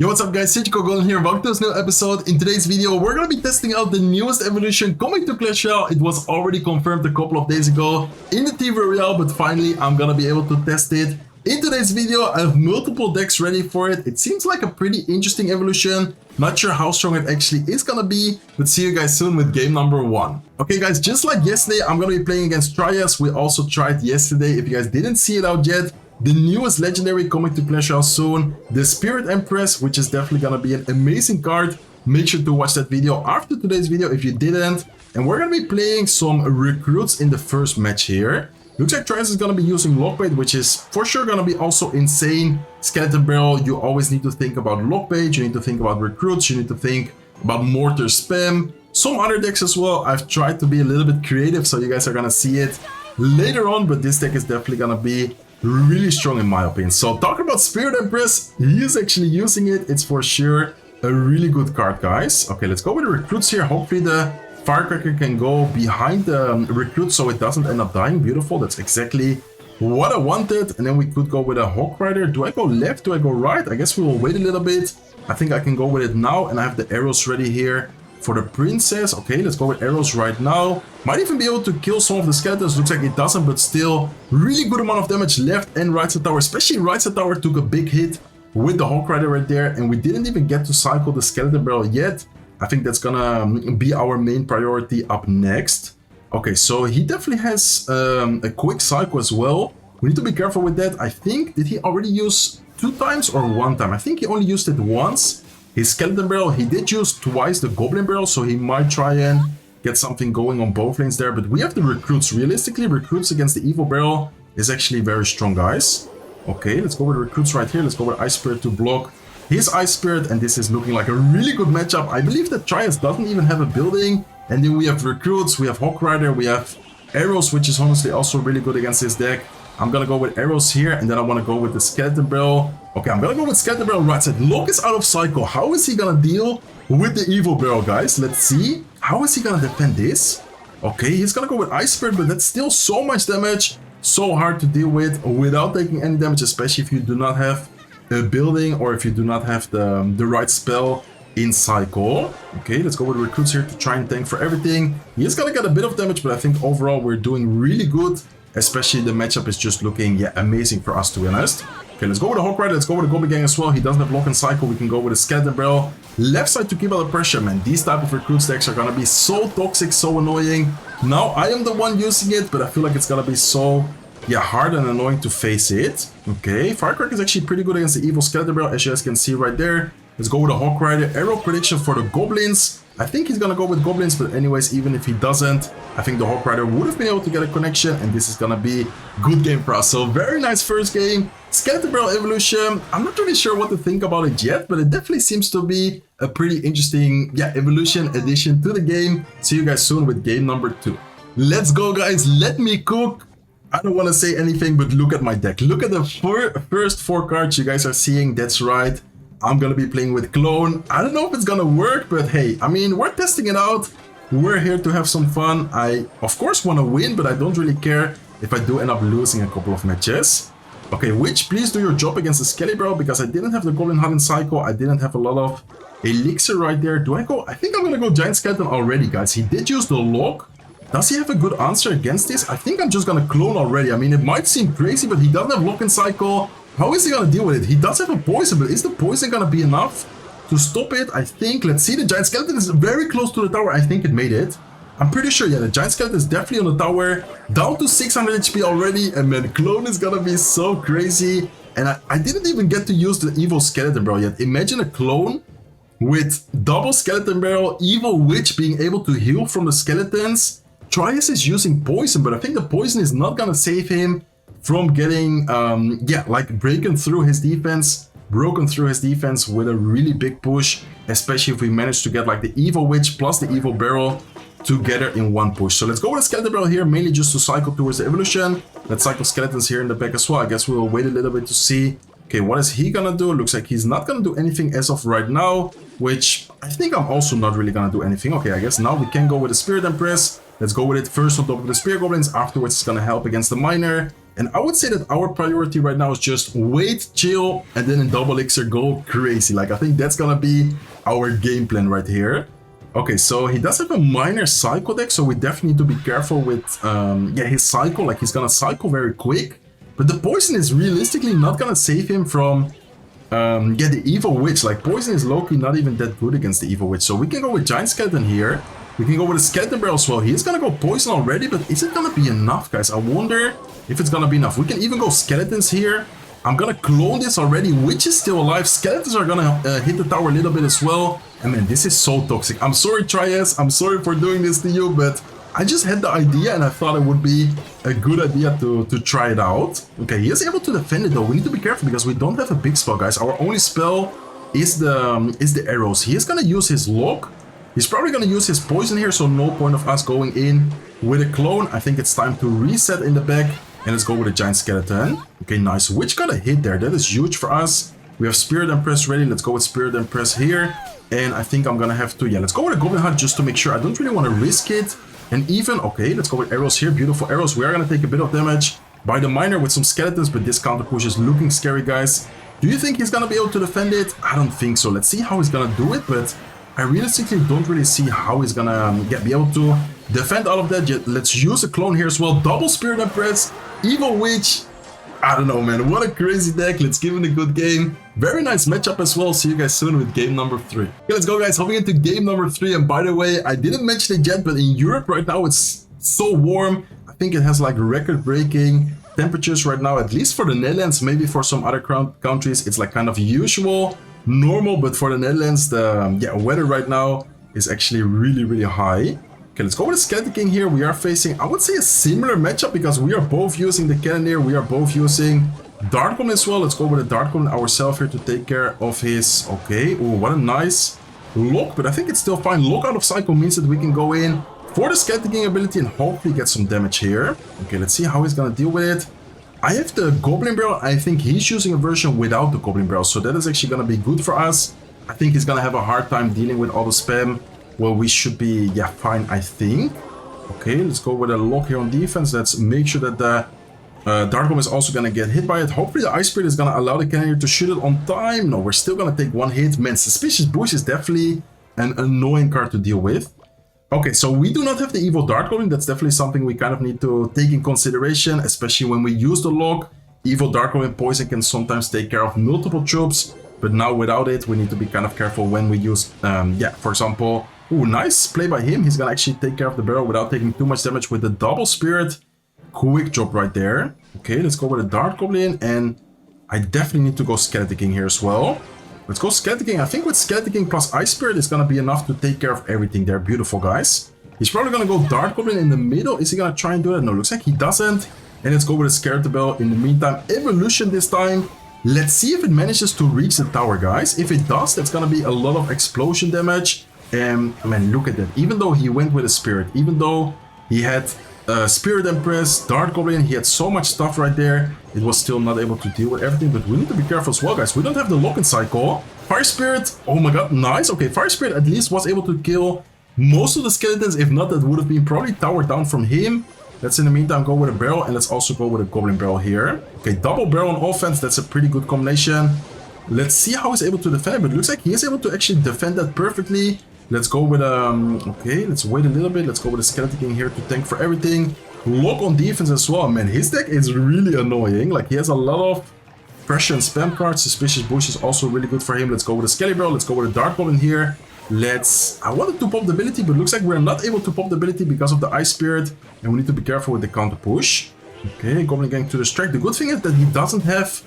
Yo, what's up guys, Goblin here, welcome to this new episode. In today's video, we're gonna be testing out the newest evolution coming to Clash Royale. It was already confirmed a couple of days ago in the TV Royale, but finally I'm gonna be able to test it. In today's video, I have multiple decks ready for it. It seems like a pretty interesting evolution. Not sure how strong it actually is gonna be, but see you guys soon with game number 1. Okay guys, just like yesterday, I'm gonna be playing against Trias. We also tried yesterday. If you guys didn't see it out yet, the newest legendary coming to Clash Royale soon, the Spirit Empress, which is definitely gonna be an amazing card. Make sure to watch that video after today's video if you didn't. And we're gonna be playing some recruits in the first match here. Looks like Trias is gonna be using Lockbait, which is for sure gonna be also insane. Skeleton Barrel, you always need to think about Lockbait, you need to think about recruits, you need to think about Mortar Spam. Some other decks as well. I've tried to be a little bit creative, so you guys are gonna see it later on, but this deck is definitely gonna be really strong in my opinion. So talking about Spirit Empress, he is actually using it. It's for sure a really good card, guys. Okay, let's go with the recruits here. Hopefully the Firecracker can go behind the recruit so it doesn't end up dying. Beautiful, that's exactly what I wanted. And then we could go with a Hawk Rider. Do I go left? Do I go right? I guess we will wait a little bit. I think I can go with it now, and I have the arrows ready here for the princess. Okay, let's go with arrows right now. Might even be able to kill some of the skeletons. Looks like it doesn't, but still really good amount of damage left and right side tower. Especially right side tower took a big hit with the Hawk Rider right there, and we didn't even get to cycle the skeleton barrel yet. I think that's gonna be our main priority up next. Okay, so he definitely has a quick cycle as well. We need to be careful with that. I think, did he already use 2 times or 1 time? I think he only used it once. His skeleton barrel, he did use twice the goblin barrel, so he might try and get something going on both lanes there. But we have the recruits. Realistically, recruits against the evil barrel is actually very strong, guys. Okay, let's go with recruits right here. Let's go with Ice Spirit to block his Ice Spirit, and this is looking like a really good matchup. I believe that Trias doesn't even have a building, and then we have recruits, we have Hawk Rider, we have arrows, which is honestly also really good against this deck. I'm gonna go with arrows here, and then I want to go with the skeleton barrel. Okay, I'm gonna go with skeleton barrel right side. Locke is out of cycle. How is he gonna deal with the evil barrel, guys? Let's see. How is he gonna defend this? Okay, he's gonna go with Ice Spirit, but that's still so much damage. So hard to deal with without taking any damage, especially if you do not have a building or if you do not have the right spell in cycle. Okay, let's go with recruits here to try and tank for everything. He is gonna get a bit of damage, but I think overall we're doing really good. Especially the matchup is just looking, yeah, amazing for us, to be honest. Okay, let's go with the Hawk Rider. Let's go with the Goblin Gang as well. He doesn't have lock and cycle. We can go with a Skeleton Barrel. Left side to keep out the pressure, man. These type of recruits decks are gonna be so toxic, so annoying. Now I am the one using it, but I feel like it's gonna be so, yeah, hard and annoying to face it. Okay, Firecracker is actually pretty good against the evil Skeleton Barrel, as you guys can see right there. Let's go with the Hawk Rider. Arrow prediction for the Goblins. I think he's gonna go with Goblins, but anyways, even if he doesn't, I think the Hawk Rider would have been able to get a connection, and this is gonna be a good game for us. So very nice first game. Skeleton Barrel evolution. I'm not really sure what to think about it yet, but it definitely seems to be a pretty interesting, yeah, evolution addition to the game. See you guys soon with game number 2. Let's go, guys. Let me cook. I don't want to say anything, but look at my deck. Look at the first 4 cards you guys are seeing. That's right. I'm gonna be playing with Clone. I don't know if it's gonna work, but hey, I mean, we're testing it out. We're here to have some fun. I, of course, want to win, but I don't really care if I do end up losing a couple of matches. Okay, Witch, please do your job against the Skelly Barrel, because I didn't have the Goblin Hunt in cycle. I didn't have a lot of elixir right there. Do I go? I think I'm gonna go Giant Skeleton already, guys. He did use the lock. Does he have a good answer against this? I think I'm just gonna clone already. I mean, it might seem crazy, but he doesn't have lock in cycle. How is he gonna deal with it? He does have a poison, but is the poison gonna be enough to stop it? I think. Let's see. The Giant Skeleton is very close to the tower. I think it made it. I'm pretty sure, yeah, the Giant Skeleton is definitely on the tower. Down to 600 HP already, and man, Clone is gonna be so crazy. And I didn't even get to use the Evil Skeleton Barrel yet. Imagine a Clone with double Skeleton Barrel, Evil Witch being able to heal from the skeletons. Trias is using poison, but I think the poison is not gonna save him from getting, yeah, like broken through his defense with a really big push, especially if we manage to get like the Evil Witch plus the Evil Barrel together in one push. So let's go with the Skeleton Barrel here, mainly just to cycle towards the evolution. Let's cycle skeletons here in the back as well. I guess we'll wait a little bit to see. Okay, what is he gonna do? Looks like he's not gonna do anything as of right now, which I think I'm also not really gonna do anything. Okay, I guess now we can go with the Spirit Empress. Let's go with it first on top of the Spear Goblins. Afterwards, it's gonna help against the Miner. And I would say that our priority right now is just wait, chill, and then in double elixir go crazy. Like, I think that's gonna be our game plan right here. Okay, so he does have a minor cycle deck, so we definitely need to be careful with yeah, his cycle. Like, he's gonna cycle very quick, but the poison is realistically not gonna save him from yeah, the evil witch. Like, poison is low-key not even that good against the evil witch, so we can go with giant skeleton here. We can go with a skeleton barrel as well. He's gonna go poison already, but is it gonna be enough, guys? I wonder if it's gonna be enough. We can even go skeletons here. I'm gonna clone this already. Witch is still alive. Skeletons are gonna hit the tower a little bit as well. And man, this is so toxic. I'm sorry, Trias. I'm sorry for doing this to you, but I just had the idea and I thought it would be a good idea to try it out. Okay, he is able to defend it though. We need to be careful because we don't have a big spell, guys. Our only spell is the arrows. He is gonna use his lock. He's probably gonna use his poison here, so no point of us going in with a clone. I think it's time to reset in the back. And let's go with a giant skeleton. Okay, nice. Witch got a hit there. That is huge for us. We have Spirit Empress ready. Let's go with Spirit Empress here. And I think I'm gonna have to, yeah, let's go with a Goblin Hunt just to make sure. I don't really want to risk it. And even, okay, let's go with arrows here. Beautiful arrows. We are gonna take a bit of damage by the miner with some skeletons, but this counter push is looking scary, guys. Do you think he's gonna be able to defend it? I don't think so. Let's see how he's gonna do it, but I realistically don't really see how he's gonna be able to defend all of that. Yet let's use a clone here as well. Double Spirit Empress, Evil Witch. I don't know, man. What a crazy deck. Let's give him a good game. Very nice matchup as well. See you guys soon with game number 3. Okay, let's go, guys. Hopping into game number 3. And by the way, I didn't mention it yet, but in Europe right now, it's so warm. I think it has like record-breaking temperatures right now, at least for the Netherlands. Maybe for some other countries, it's like kind of usual, normal. But for the Netherlands, the weather right now is actually really, really high. Okay, let's go with the Skeleton King here. We are facing, I would say, a similar matchup because we are both using the Cannoneer. We are both using Dart Goblin as well. Let's go with the Dart Goblin ourselves here to take care of his... Okay, oh, what a nice lock, but I think it's still fine. Lock out of cycle means that we can go in for the Skeleton King ability and hopefully get some damage here. Okay, let's see how he's gonna deal with it. I have the Goblin Barrel. I think he's using a version without the Goblin Barrel, so that is actually gonna be good for us. I think he's gonna have a hard time dealing with all the spam. Well, we should be, yeah, fine, I think. Okay, let's go with a lock here on defense. Let's make sure that the Dart Goblin is also going to get hit by it. Hopefully the Ice Spirit is going to allow the Cannoneer to shoot it on time. No, we're still going to take one hit. Man, Suspicious Bush is definitely an annoying card to deal with. Okay, so we do not have the Evil Dart Goblin. That's definitely something we kind of need to take in consideration, especially when we use the lock. Evil Dart Goblin poison can sometimes take care of multiple troops, but now without it, we need to be kind of careful when we use, yeah, for example... Ooh, nice play by him. He's gonna actually take care of the barrel without taking too much damage with the double spirit. Quick drop right there. Okay, let's go with a Dart Goblin, and I definitely need to go Skeleton King here as well. Let's go Skeleton King. I think with Skeleton King plus Ice Spirit is gonna be enough to take care of everything there. Beautiful, guys. He's probably gonna go Dart Goblin in the middle. Is he gonna try and do that? No, looks like he doesn't. And let's go with a Skeleton Bell. In the meantime, Evolution this time. Let's see if it manages to reach the tower, guys. If it does, that's gonna be a lot of explosion damage. Man, look at that. Even though he went with a Spirit, even though he had Spirit Empress, Dart Goblin, he had so much stuff right there, it was still not able to deal with everything. But we need to be careful as well, guys. We don't have the lock-in cycle. Fire Spirit, oh my god, nice. Okay, Fire Spirit at least was able to kill most of the skeletons. If not, that would have been probably towered down from him. Let's in the meantime go with a barrel, and let's also go with a Goblin Barrel here. Okay, double barrel on offense, that's a pretty good combination. Let's see how he's able to defend it, but it looks like he is able to actually defend that perfectly. Let's go with, okay, let's wait a little bit. Let's go with a Skeleton King here to tank for everything. Lock on defense as well. Man, his deck is really annoying. Like, he has a lot of pressure and spam cards. Suspicious Bush is also really good for him. Let's go with a Skelly Barrel. Let's go with a Dart Goblin here. I wanted to pop the ability, but looks like we're not able to pop the ability because of the Ice Spirit. And we need to be careful with the counter push. Okay, Goblin Gang to distract. The good thing is that he doesn't have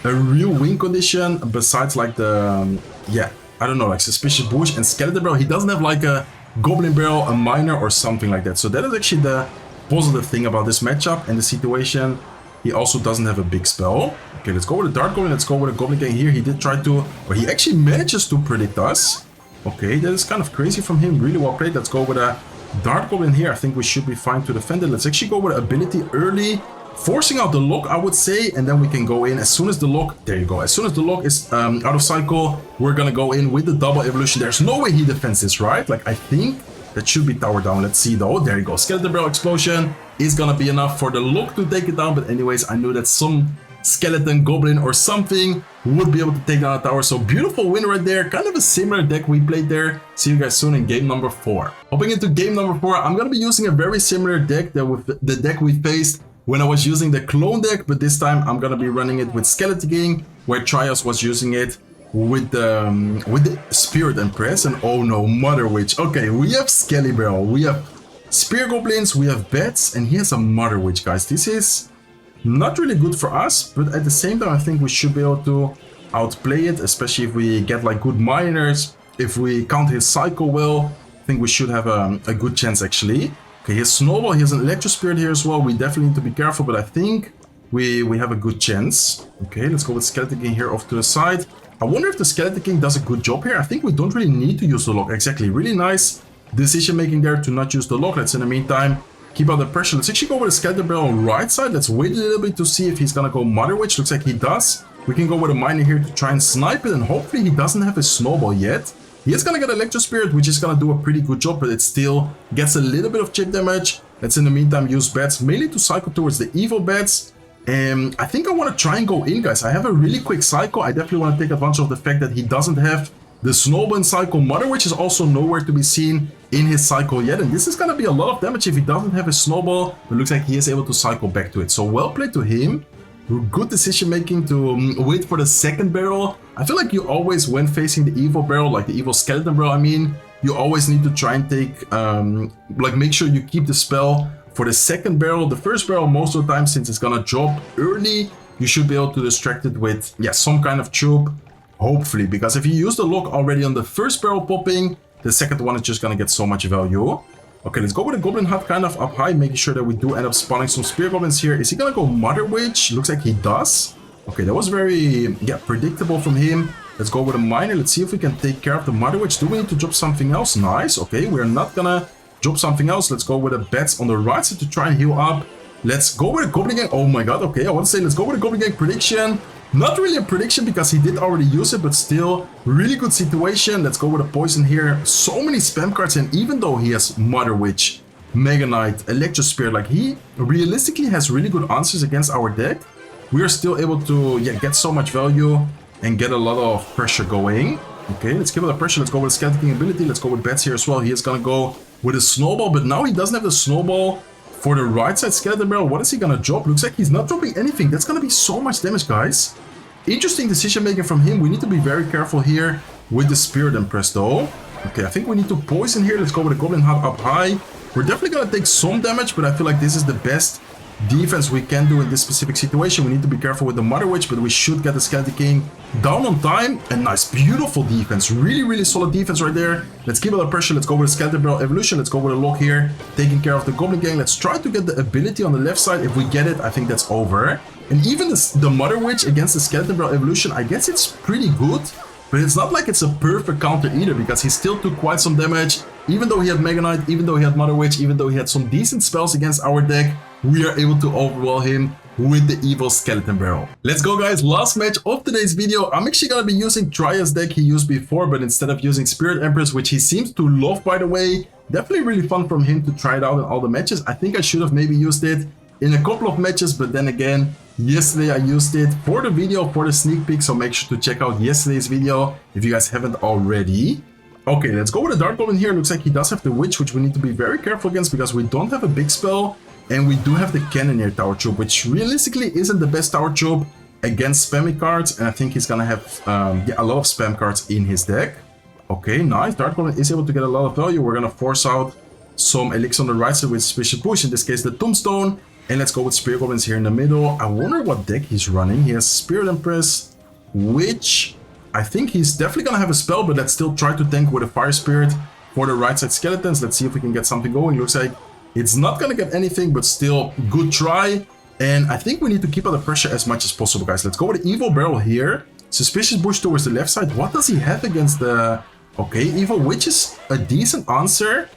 a real win condition besides like the, yeah, I don't know, like Suspicious Bush and Skeleton Barrel. He doesn't have like a Goblin Barrel, a Miner, or something like that. So that is actually the positive thing about this matchup and the situation. He also doesn't have a big spell. Okay, let's go with a Dart Goblin. Let's go with a Goblin Gang here. He did try to, but he actually manages to predict us. Okay, that is kind of crazy from him. Really well played. Let's go with a Dart Goblin here. I think we should be fine to defend it. Let's actually go with ability early. Forcing out the lock, I would say, and then we can go in as soon as the lock, there you go, as soon as the lock is out of cycle, we're gonna go in with the double evolution. There's no way he defends this, right? Like, I think that should be tower down. Let's see though. There you go, Skeleton Barrel explosion. is gonna be enough for the lock to take it down. But anyways, I knew that some skeleton, goblin or something would be able to take down a tower. So beautiful win right there. Kind of a similar deck we played there. See you guys soon in game number 4. Hopping into game number 4, I'm gonna be using a very similar deck that with the deck we faced when I was using the clone deck, but this time I'm gonna be running it with Skeleton King, where Trios was using it with the Spirit Empress. And oh no, Mother Witch. Okay, we have Skelly Barrel, we have Spear Goblins, we have Bats, and he has a Mother Witch, guys. This is not really good for us, but at the same time I think we should be able to outplay it, especially if we get like good miners. If we count his cycle well, I think we should have a good chance actually. Okay, he has Snowball, he has an Electro Spirit here as well. We definitely need to be careful, but I think we have a good chance. Okay, let's go with Skeleton King here off to the side. I wonder if the Skeleton King does a good job here. I think we don't really need to use the lock. Exactly, really nice decision making there to not use the lock. Let's in the meantime keep out the pressure. Let's actually go with a Skeleton Barrel on right side. Let's wait a little bit to see if he's gonna go Mother Witch. Looks like he does. We can go with a miner here to try and snipe it, and hopefully he doesn't have his Snowball yet. He is gonna get Electro Spirit, which is gonna do a pretty good job, but it still gets a little bit of chip damage. Let's in the meantime use Bats, mainly to cycle towards the evil Bats. And I think I want to try and go in, guys. I have a really quick cycle. I definitely want to take advantage of the fact that he doesn't have the Snowball in cycle. Mother Witch is also nowhere to be seen in his cycle yet, and this is gonna be a lot of damage if he doesn't have his Snowball. It looks like he is able to cycle back to it. So well played to him. Good decision making to wait for the second barrel. I feel like you always, when facing the evil barrel, like the evil skeleton barrel, I mean, you always need to try and take, like make sure you keep the spell for the second barrel. The first barrel, most of the time, since it's gonna drop early, you should be able to distract it with, yeah, some kind of troop, hopefully. Because if you use the lock already on the first barrel popping, the second one is just gonna get so much value. Okay, let's go with a Goblin Hut kind of up high, making sure that we do end up spawning some Spear Goblins here. Is he gonna go Mother Witch? Looks like he does. Okay, that was very, yeah, predictable from him. Let's go with a miner. Let's see if we can take care of the Mother Witch. Do we need to drop something else? Nice. Okay, we're not gonna drop something else. Let's go with the Bats on the right side to try and heal up. Let's go with a Goblin Gang. Oh my god, okay, I want to say let's go with a Goblin Gang prediction. Not really a prediction because he did already use it, but still, really good situation. Let's go with a Poison here. So many spam cards, and even though he has Mother Witch, Mega Knight, Electro Spirit, like he realistically has really good answers against our deck, we are still able to, yeah, get so much value and get a lot of pressure going. Okay, let's give it a pressure. Let's go with Skeleton King ability. Let's go with Bats here as well. He is gonna go with a Snowball, but now he doesn't have the Snowball for the right side Skeleton Barrel. What is he gonna drop? Looks like he's not dropping anything. That's gonna be so much damage, guys. Interesting decision making from him. We need to be very careful here with the Spirit Empress though. Okay, I think we need to poison here. Let's go with a Goblin Hut up high. We're definitely gonna take some damage, but I feel like this is the best defense we can do in this specific situation. We need to be careful with the Mother Witch, but we should get the Skeleton King down on time. And nice, beautiful defense. Really, really solid defense right there. Let's give it a pressure. Let's go with a Skeleton Barrel evolution. Let's go with a lock here, taking care of the Goblin Gang. Let's try to get the ability on the left side. If we get it, I think that's over. And even the Mother Witch against the Skeleton Barrel evolution, I guess it's pretty good. But it's not like it's a perfect counter either, because he still took quite some damage. Even though he had Mega Knight, even though he had Mother Witch, even though he had some decent spells against our deck, we are able to overwhelm him with the evil Skeleton Barrel. Let's go, guys. Last match of today's video. I'm actually gonna be using Trias deck he used before, but instead of using Spirit Empress, which he seems to love, by the way. Definitely really fun from him to try it out in all the matches. I think I should have maybe used it in a couple of matches, but then again, yesterday I used it for the video, for the sneak peek, so make sure to check out yesterday's video if you guys haven't already. Okay, let's go with a Dark Goblin here. Looks like he does have the Witch, which we need to be very careful against because we don't have a big spell. And we do have the Cannoneer Tower Troop, which realistically isn't the best Tower Troop against spammy cards. And I think he's gonna have yeah, a lot of spam cards in his deck. Okay, nice. Dark Goblin is able to get a lot of value. We're gonna force out some Elixir on the right side with Suspicious Bush, in this case the Tombstone. And let's go with Spear Goblins here in the middle. I wonder what deck he's running. He has Spirit Empress, which I think he's definitely gonna have a spell, but let's still try to tank with a Fire Spirit for the right side Skeletons. Let's see if we can get something going. Looks like it's not gonna get anything, but still good try. And I think we need to keep under pressure as much as possible, guys. Let's go with the Evil Barrel here. Suspicious Bush towards the left side. What does he have against the... Okay, Evil Witch is a decent answer,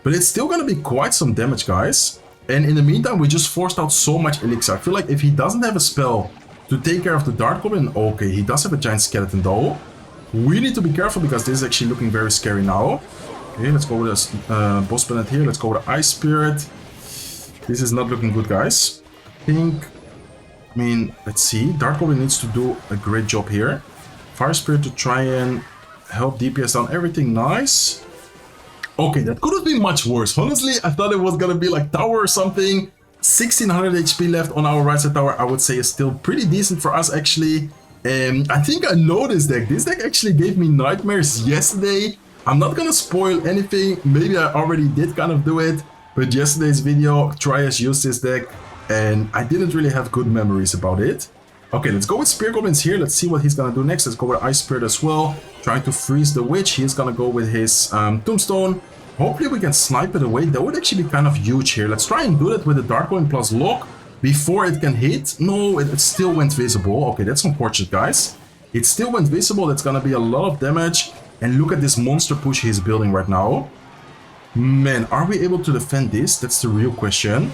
but it's still gonna be quite some damage, guys. And in the meantime, we just forced out so much Elixir. I feel like if he doesn't have a spell to take care of the Dark Goblin... Okay, he does have a Giant Skeleton though. We need to be careful because this is actually looking very scary now. Okay, let's go with a Boss Planet here. Let's go with Ice Spirit. This is not looking good, guys. I mean, let's see. Dark Goblin needs to do a great job here. Fire Spirit to try and help DPS down. Everything nice. Okay, that could have been much worse. Honestly, I thought it was gonna be like tower or something. 1600 HP left on our right side tower, I would say is still pretty decent for us actually. I think I know this deck. This deck actually gave me nightmares yesterday. I'm not gonna spoil anything. Maybe I already did kind of do it. But yesterday's video, Trias used this deck and I didn't really have good memories about it. Okay, let's go with Spear Goblins here. Let's see what he's gonna do next. Let's go with Ice Spirit as well. Trying to freeze the Witch. He's gonna go with his Tombstone. Hopefully we can snipe it away. That would actually be kind of huge here. Let's try and do that with the Dark Goblin plus Lock before it can hit. No, it still went visible. Okay, that's unfortunate, guys. It still went visible. That's gonna be a lot of damage. And look at this monster push he's building right now. Man, are we able to defend this? That's the real question.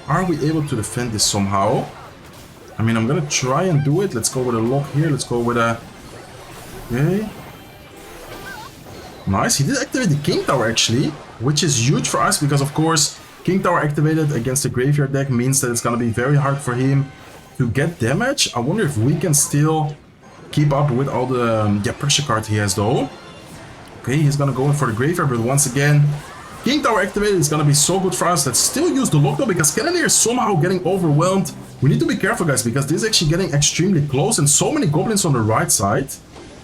Are we able to defend this somehow? I mean, I'm gonna try and do it. Let's go with a Lock here. Let's go with a... Okay. Nice. He did activate the King Tower actually, which is huge for us because, of course, King Tower activated against the Graveyard deck means that it's gonna be very hard for him to get damage. I wonder if we can still keep up with all the pressure card he has though. Okay, he's gonna go in for the Graveyard, but once again, King Tower activated is gonna be so good for us. Let's still use the Lock though because Cannoneer is somehow getting overwhelmed. We need to be careful, guys, because this is actually getting extremely close and so many goblins on the right side.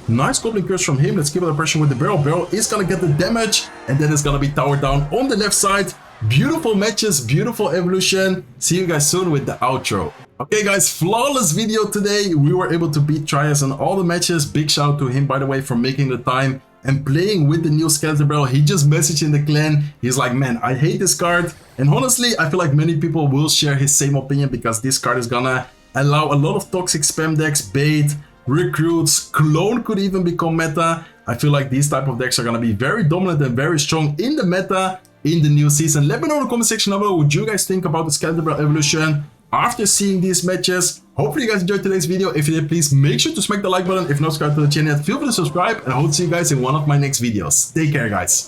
Nice Goblin Curse from him. Let's keep the pressure with the Barrel. Barrel is gonna get the damage and then it's gonna be towered down on the left side. Beautiful matches, beautiful evolution. See you guys soon with the outro. Okay guys, flawless video today. We were able to beat Trias in all the matches. Big shout out to him, by the way, for making the time and playing with the new Skeleton Barrel. He just messaged in the clan. He's like, man, I hate this card. And honestly, I feel like many people will share his same opinion because this card is gonna allow a lot of toxic spam decks, bait, recruits, clone could even become meta. I feel like these type of decks are gonna be very dominant and very strong in the meta in the new season. Let me know in the comment section down below what you guys think about the Skeleton Barrel evolution after seeing these matches. Hopefully you guys enjoyed today's video. If you did, please make sure to smack the like button. If not subscribed to the channel yet, feel free to subscribe and I hope to see you guys in one of my next videos. Take care, guys.